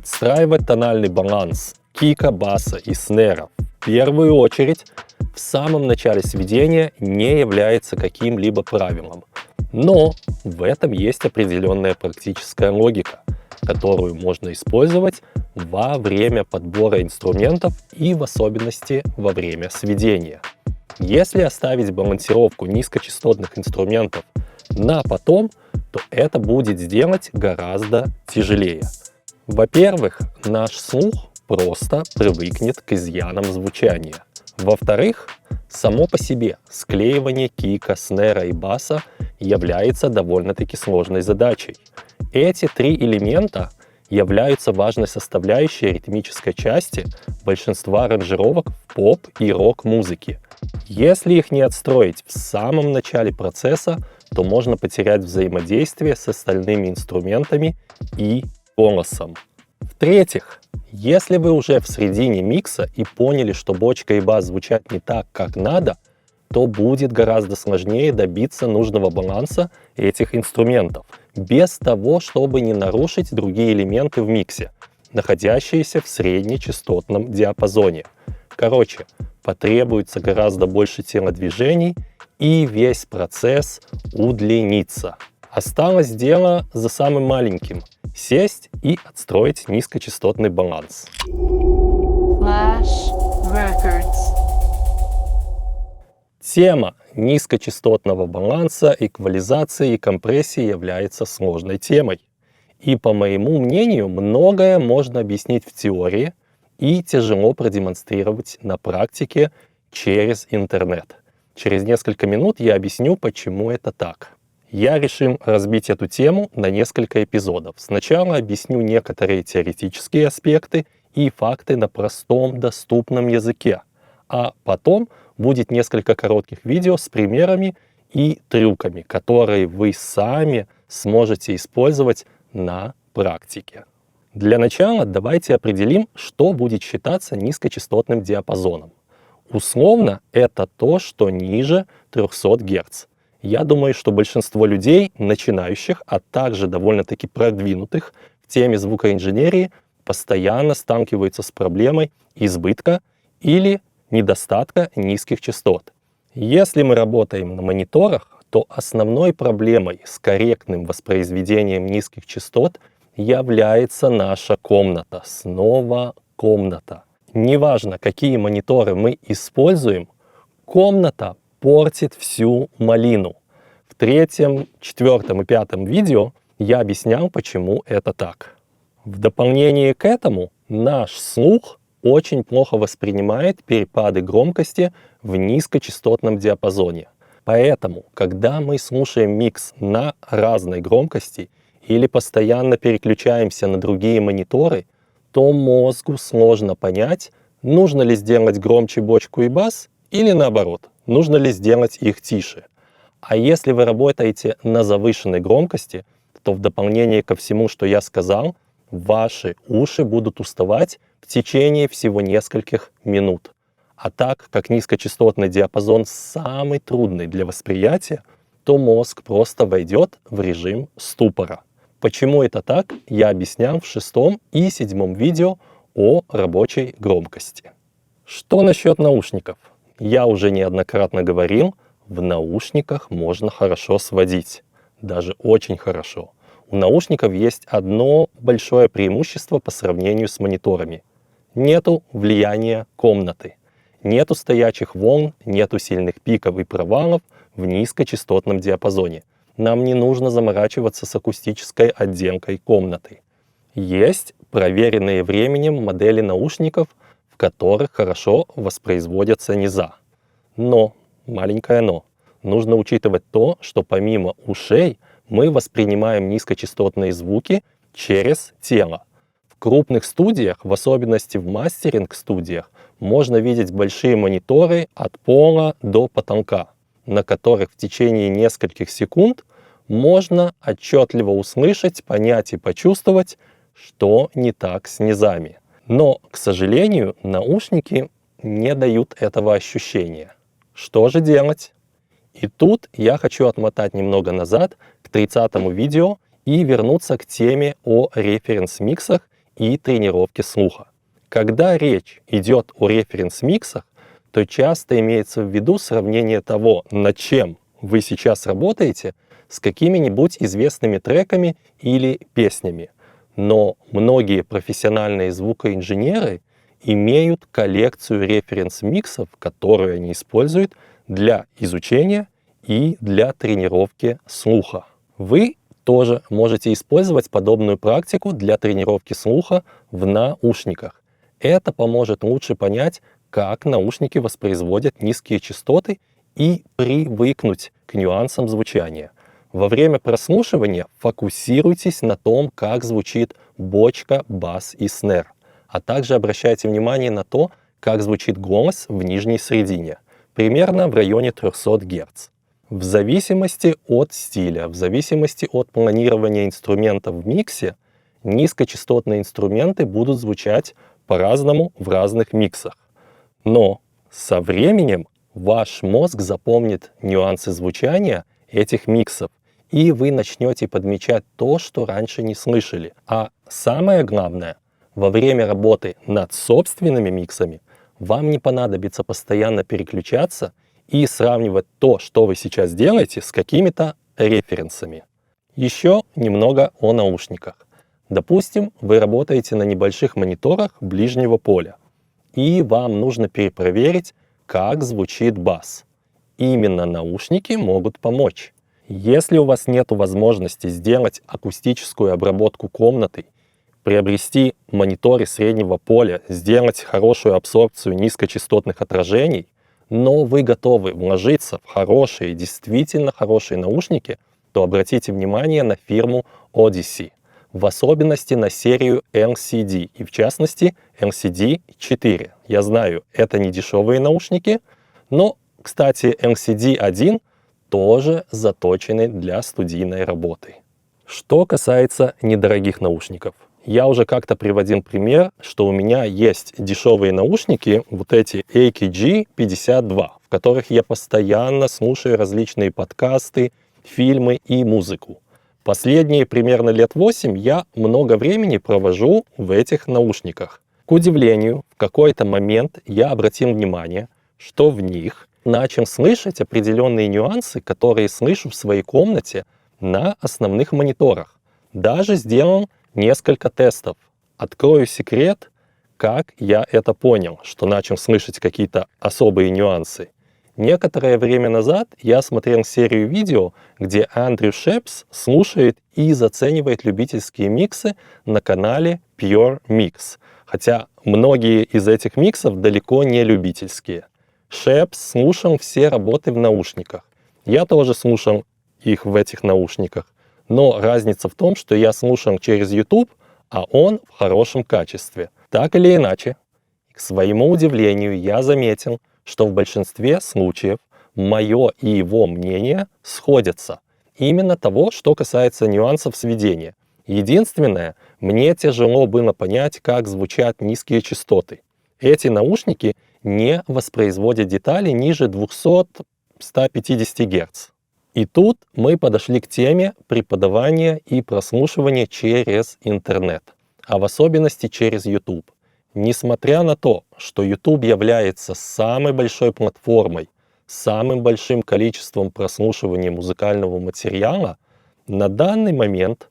Подстраивать тональный баланс кика, баса и снэра в первую очередь в самом начале сведения не является каким-либо правилом. Но в этом есть определенная практическая логика, которую можно использовать во время подбора инструментов и в особенности во время сведения. Если оставить балансировку низкочастотных инструментов на потом, то это будет сделать гораздо тяжелее. Во-первых, наш слух просто привыкнет к изъянам звучания. Во-вторых, само по себе склеивание кика, снэра и баса является довольно-таки сложной задачей. Эти три элемента являются важной составляющей ритмической части большинства аранжировок в поп и рок-музыке. Если их не отстроить в самом начале процесса, то можно потерять взаимодействие с остальными инструментами и голосом. В-третьих, если вы уже в середине микса и поняли, что бочка и бас звучат не так, как надо, то будет гораздо сложнее добиться нужного баланса этих инструментов, без того, чтобы не нарушить другие элементы в миксе, находящиеся в среднечастотном диапазоне. Короче, потребуется гораздо больше телодвижений, и весь процесс удлинится. Осталось дело за самым маленьким – сесть и отстроить низкочастотный баланс. Flash Records. Тема низкочастотного баланса, эквализации и компрессии является сложной темой. И, по моему мнению, многое можно объяснить в теории и тяжело продемонстрировать на практике через интернет. Через несколько минут я объясню, почему это так. Я решил разбить эту тему на несколько эпизодов. Сначала объясню некоторые теоретические аспекты и факты на простом, доступном языке. А потом будет несколько коротких видео с примерами и трюками, которые вы сами сможете использовать на практике. Для начала давайте определим, что будет считаться низкочастотным диапазоном. Условно, это то, что ниже 300 Гц. Я думаю, что большинство людей, начинающих, а также довольно-таки продвинутых в теме звукоинженерии, постоянно сталкиваются с проблемой избытка или недостатка низких частот. Если мы работаем на мониторах, то основной проблемой с корректным воспроизведением низких частот является наша комната. Снова комната. Неважно, какие мониторы мы используем, комната портит всю малину. В третьем, четвертом и пятом видео я объяснял, почему это так. В дополнение к этому наш слух очень плохо воспринимает перепады громкости в низкочастотном диапазоне. Поэтому, когда мы слушаем микс на разной громкости или постоянно переключаемся на другие мониторы, то мозгу сложно понять, нужно ли сделать громче бочку и бас или наоборот, нужно ли сделать их тише. А если вы работаете на завышенной громкости, то в дополнение ко всему, что я сказал, ваши уши будут уставать в течение всего нескольких минут. А так как низкочастотный диапазон самый трудный для восприятия, то мозг просто войдет в режим ступора. Почему это так, я объяснял в 6 и 7 видео о рабочей громкости. Что насчет наушников? Я уже неоднократно говорил, в наушниках можно хорошо сводить. Даже очень хорошо. У наушников есть одно большое преимущество по сравнению с мониторами. Нету влияния комнаты. Нету стоячих волн, нету сильных пиков и провалов в низкочастотном диапазоне. Нам не нужно заморачиваться с акустической отделкой комнаты. Есть проверенные временем модели наушников, в которых хорошо воспроизводятся низа. Но, маленькое но, нужно учитывать то, что помимо ушей мы воспринимаем низкочастотные звуки через тело. В крупных студиях, в особенности в мастеринг-студиях, можно видеть большие мониторы от пола до потолка, на которых в течение нескольких секунд можно отчетливо услышать, понять и почувствовать, что не так с низами. Но, к сожалению, наушники не дают этого ощущения. Что же делать? И тут я хочу отмотать немного назад к 30-му видео и вернуться к теме о референс-миксах и тренировки слуха. Когда речь идет о референс-миксах, то часто имеется в виду сравнение того, над чем вы сейчас работаете, с какими-нибудь известными треками или песнями. Но многие профессиональные звукоинженеры имеют коллекцию референс-миксов, которые они используют для изучения и для тренировки слуха. Вы тоже можете использовать подобную практику для тренировки слуха в наушниках. Это поможет лучше понять, как наушники воспроизводят низкие частоты и привыкнуть к нюансам звучания. Во время прослушивания фокусируйтесь на том, как звучит бочка, бас и снэр, а также обращайте внимание на то, как звучит голос в нижней средине, примерно в районе 300 Гц. В зависимости от стиля, в зависимости от планирования инструментов в миксе, низкочастотные инструменты будут звучать по-разному в разных миксах. Но со временем ваш мозг запомнит нюансы звучания этих миксов, и вы начнете подмечать то, что раньше не слышали. А самое главное, во время работы над собственными миксами вам не понадобится постоянно переключаться и сравнивать то, что вы сейчас делаете, с какими-то референсами. Еще немного о наушниках. Допустим, вы работаете на небольших мониторах ближнего поля, и вам нужно перепроверить, как звучит бас. Именно наушники могут помочь. Если у вас нет возможности сделать акустическую обработку комнаты, приобрести мониторы среднего поля, сделать хорошую абсорбцию низкочастотных отражений, но вы готовы вложиться в хорошие, действительно хорошие наушники, то обратите внимание на фирму Odyssey, в особенности на серию LCD, и в частности LCD4. Я знаю, это не дешевые наушники, но, кстати, LCD1 тоже заточены для студийной работы. Что касается недорогих наушников. Я уже как-то приводил пример, что у меня есть дешевые наушники, вот эти AKG52, в которых я постоянно слушаю различные подкасты, фильмы и музыку. Последние примерно лет 8 я много времени провожу в этих наушниках. К удивлению, в какой-то момент я обратил внимание, что в них начал слышать определенные нюансы, которые слышу в своей комнате на основных мониторах. Даже сделал несколько тестов. Открою секрет, как я это понял, что начал слышать какие-то особые нюансы. Некоторое время назад я смотрел серию видео, где Андрю Шепс слушает и заценивает любительские миксы на канале Pure Mix. Хотя многие из этих миксов далеко не любительские. Шепс слушал все работы в наушниках. Я тоже слушал их в этих наушниках. Но разница в том, что я слушал через YouTube, а он в хорошем качестве. Так или иначе, к своему удивлению, я заметил, что в большинстве случаев мое и его мнение сходятся. Именно того, что касается нюансов сведения. Единственное, мне тяжело было понять, как звучат низкие частоты. Эти наушники не воспроизводят детали ниже 200-150 Гц. И тут мы подошли к теме преподавания и прослушивания через интернет, а в особенности через YouTube. Несмотря на то, что YouTube является самой большой платформой, самым большим количеством прослушивания музыкального материала, на данный момент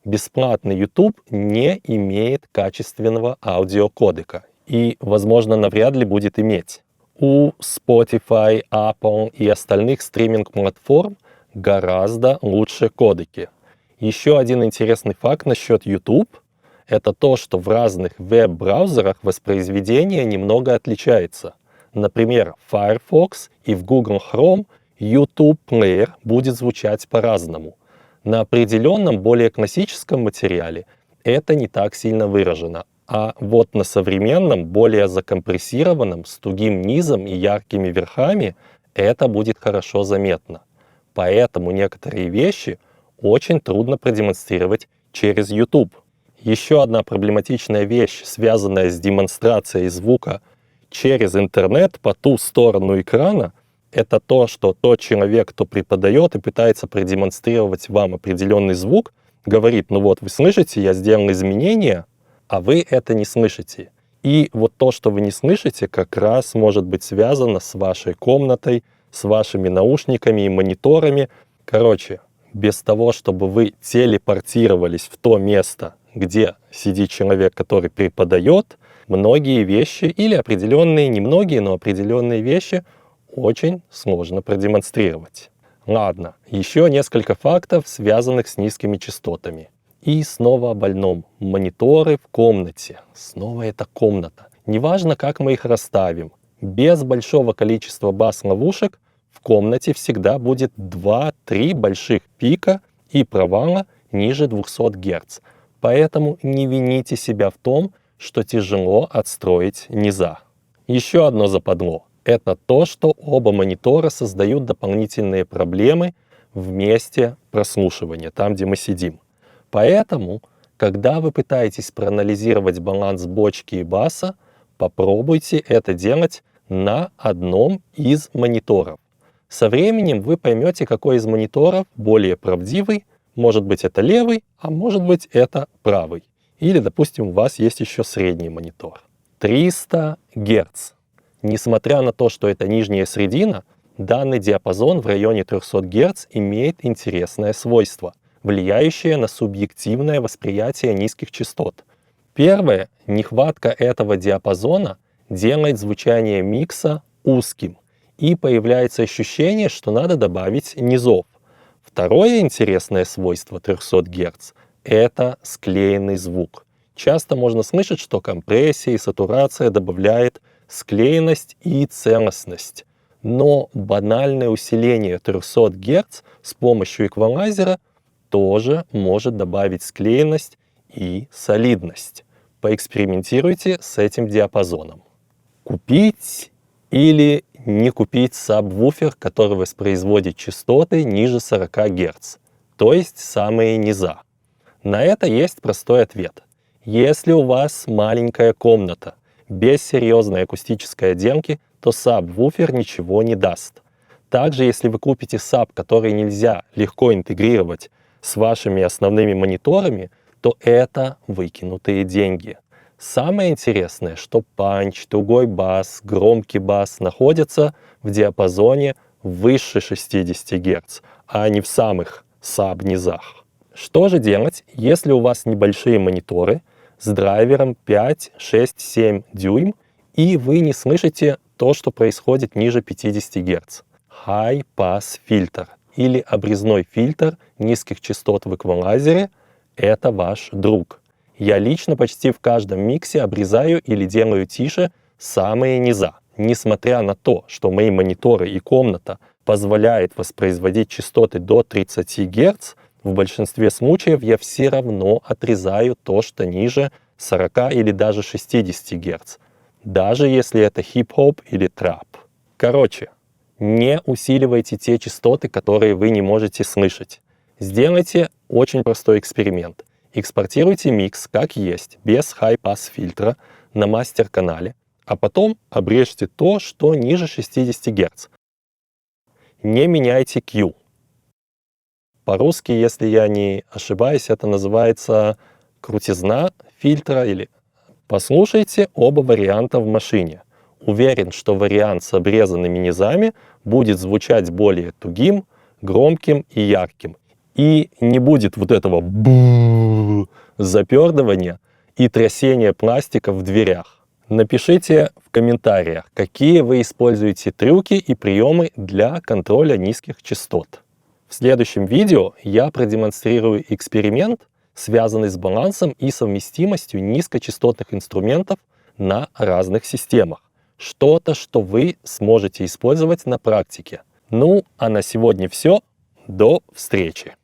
бесплатный YouTube не имеет качественного аудиокодека и, возможно, навряд ли будет иметь. У Spotify, Apple и остальных стриминг-платформ гораздо лучше кодеки. Еще один интересный факт насчет YouTube — это то, что в разных веб-браузерах воспроизведение немного отличается. Например, в Firefox и в Google Chrome YouTube Player будет звучать по-разному. На определенном, более классическом материале это не так сильно выражено. А вот на современном, более закомпрессированном, с тугим низом и яркими верхами это будет хорошо заметно. Поэтому некоторые вещи очень трудно продемонстрировать через YouTube. Еще одна проблематичная вещь, связанная с демонстрацией звука через интернет по ту сторону экрана, это то, что тот человек, кто преподает и пытается продемонстрировать вам определенный звук, говорит: ну вот, вы слышите, я сделал изменения, а вы это не слышите. И вот то, что вы не слышите, как раз может быть связано с вашей комнатой, с вашими наушниками и мониторами. Короче, без того, чтобы вы телепортировались в то место, где сидит человек, который преподает, многие вещи или определенные, не многие, но определенные вещи очень сложно продемонстрировать. Ладно, еще несколько фактов, связанных с низкими частотами. И снова о больном. Мониторы в комнате. Снова это комната. Неважно, как мы их расставим. Без большого количества бас-ловушек в комнате всегда будет 2-3 больших пика и провала ниже 200 Гц. Поэтому не вините себя в том, что тяжело отстроить низа. Еще одно западло. Это то, что оба монитора создают дополнительные проблемы в месте прослушивания, там, где мы сидим. Поэтому, когда вы пытаетесь проанализировать баланс бочки и баса, попробуйте это делать на одном из мониторов. Со временем вы поймете, какой из мониторов более правдивый. Может быть, это левый, а может быть, это правый. Или, допустим, у вас есть еще средний монитор. 300 Гц. Несмотря на то, что это нижняя средина, данный диапазон в районе 300 Гц имеет интересное свойство, влияющее на субъективное восприятие низких частот. Первое, нехватка этого диапазона делает звучание микса узким, и появляется ощущение, что надо добавить низов. Второе интересное свойство 300 Гц – это склеенный звук. Часто можно слышать, что компрессия и сатурация добавляет склеенность и целостность. Но банальное усиление 300 Гц с помощью эквалайзера тоже может добавить склеенность и солидность. Поэкспериментируйте с этим диапазоном. Купить или не купить сабвуфер, который воспроизводит частоты ниже 40 Гц, то есть самые низа? На это есть простой ответ. Если у вас маленькая комната, без серьезной акустической отделки, то сабвуфер ничего не даст. Также, если вы купите саб, который нельзя легко интегрировать с вашими основными мониторами, то это выкинутые деньги. Самое интересное, что панч, тугой бас, громкий бас находятся в диапазоне выше 60 Гц, а не в самых саб-низах. Что же делать, если у вас небольшие мониторы с драйвером 5, 6, 7 дюйм, и вы не слышите то, что происходит ниже 50 Гц? High Pass фильтр или обрезной фильтр низких частот в эквалайзере – это ваш друг. Я лично почти в каждом миксе обрезаю или делаю тише самые низа. Несмотря на то, что мои мониторы и комната позволяют воспроизводить частоты до 30 Гц, в большинстве случаев я все равно отрезаю то, что ниже 40 или даже 60 Гц, даже если это хип-хоп или трап. Короче, не усиливайте те частоты, которые вы не можете слышать. Сделайте очень простой эксперимент. Экспортируйте микс как есть, без high-pass фильтра на мастер-канале, а потом обрежьте то, что ниже 60 Гц. Не меняйте Q. По-русски, если я не ошибаюсь, это называется крутизна фильтра или... Послушайте оба варианта в машине. Уверен, что вариант с обрезанными низами будет звучать более тугим, громким и ярким. И не будет вот этого запердывания и трясения пластика в дверях. Напишите в комментариях, какие вы используете трюки и приемы для контроля низких частот. В следующем видео я продемонстрирую эксперимент, связанный с балансом и совместимостью низкочастотных инструментов на разных системах. Что-то, что вы сможете использовать на практике. Ну, а на сегодня все. До встречи!